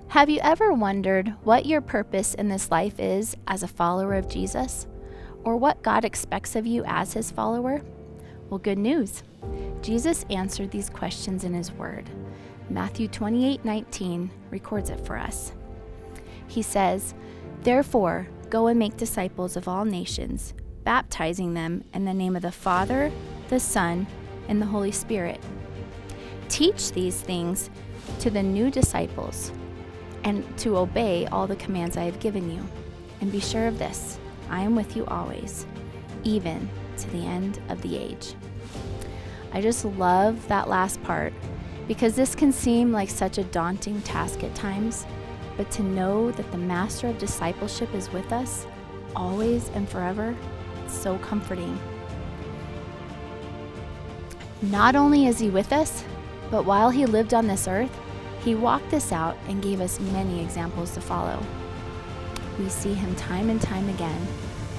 Have you ever wondered what your purpose in this life is as a follower of Jesus? Or what God expects of you as his follower? Well, good news. Jesus answered these questions in his word. Matthew 28:19 records it for us. He says, "Therefore, go and make disciples of all nations, baptizing them in the name of the Father, the Son, and the Holy Spirit. Teach these things to the new disciples, and to obey all the commands I have given you. And be sure of this, I am with you always, even to the end of the age." I just love that last part because this can seem like such a daunting task at times, but to know that the master of discipleship is with us always and forever, it's so comforting. Not only is he with us, but while he lived on this earth, he walked this out and gave us many examples to follow. We see him time and time again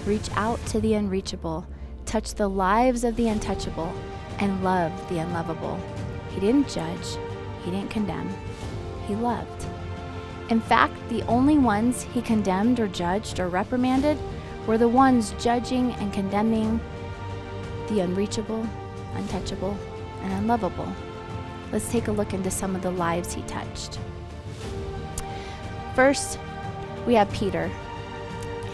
reach out to the unreachable, touch the lives of the untouchable, and love the unlovable. He didn't judge, he didn't condemn, he loved. In fact, the only ones he condemned or judged or reprimanded were the ones judging and condemning the unreachable, untouchable, and unlovable. Let's take a look into some of the lives he touched. First, we have Peter.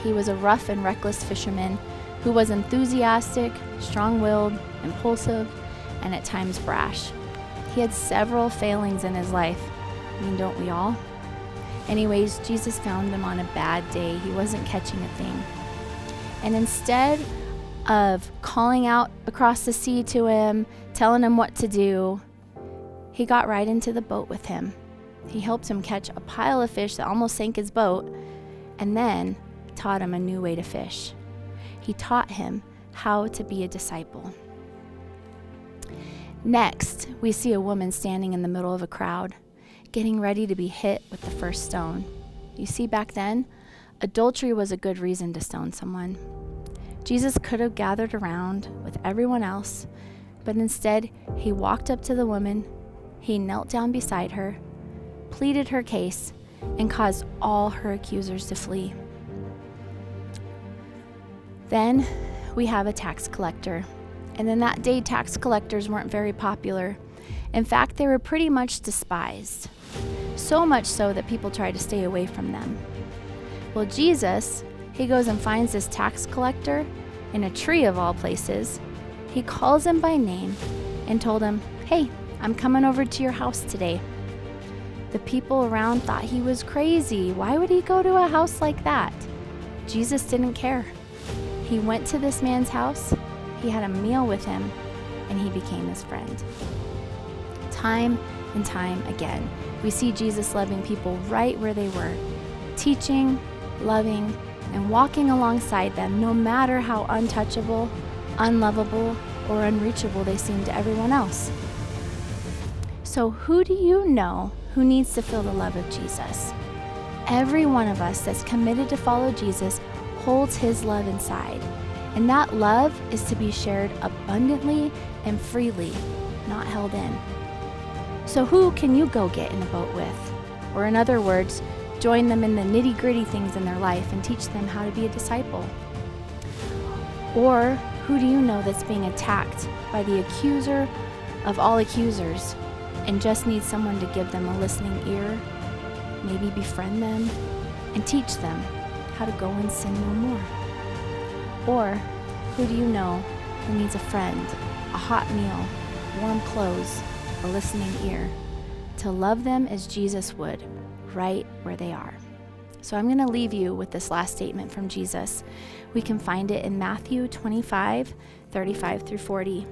He was a rough and reckless fisherman who was enthusiastic, strong-willed, impulsive, and at times brash. He had several failings in his life. I mean, don't we all? Anyways, Jesus found him on a bad day. He wasn't catching a thing. And instead of calling out across the sea to him, telling him what to do, he got right into the boat with him. He helped him catch a pile of fish that almost sank his boat, and then taught him a new way to fish. He taught him how to be a disciple. Next, we see a woman standing in the middle of a crowd, getting ready to be hit with the first stone. You see, back then, adultery was a good reason to stone someone. Jesus could have gathered around with everyone else, but instead, he walked up to the woman, he knelt down beside her, pleaded her case, and caused all her accusers to flee. Then we have a tax collector. And in that day, tax collectors weren't very popular. In fact, they were pretty much despised. So much so that people tried to stay away from them. Well, Jesus, he goes and finds this tax collector in a tree of all places. He calls him by name and told him, "Hey, I'm coming over to your house today." The people around thought he was crazy. Why would he go to a house like that? Jesus didn't care. He went to this man's house, he had a meal with him, and he became his friend. Time and time again, we see Jesus loving people right where they were, teaching, loving, and walking alongside them, no matter how untouchable, unlovable, or unreachable they seem to everyone else. So who do you know who needs to feel the love of Jesus? Every one of us that's committed to follow Jesus holds his love inside. And that love is to be shared abundantly and freely, not held in. So who can you go get in a boat with? Or in other words, join them in the nitty-gritty things in their life and teach them how to be a disciple? Or who do you know that's being attacked by the accuser of all accusers and just needs someone to give them a listening ear, maybe befriend them, and teach them how to go and sin no more? Or who do you know who needs a friend, a hot meal, warm clothes, a listening ear, to love them as Jesus would, right where they are? So I'm going to leave you with this last statement from Jesus. We can find it in Matthew 25:35 through 40.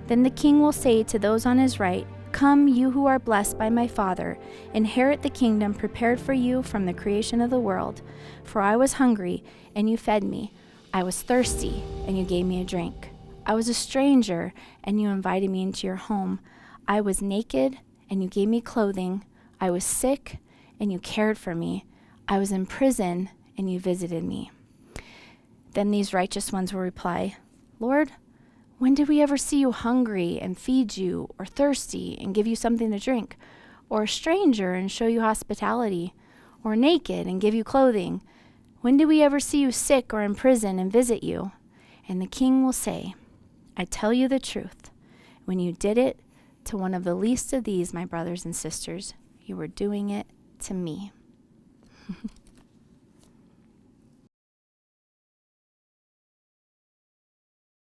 "Then the king will say to those on his right, 'Come, you who are blessed by my Father, inherit the kingdom prepared for you from the creation of the world. For I was hungry, and you fed me. I was thirsty, and you gave me a drink. I was a stranger, and you invited me into your home. I was naked, and you gave me clothing. I was sick, and you cared for me. I was in prison, and you visited me.' Then these righteous ones will reply, 'Lord, when did we ever see you hungry and feed you, or thirsty and give you something to drink? or a stranger and show you hospitality, or naked and give you clothing? When did we ever see you sick or in prison and visit you?" And the king will say, "I tell you the truth. When you did it to one of the least of these, my brothers and sisters, you were doing it to me."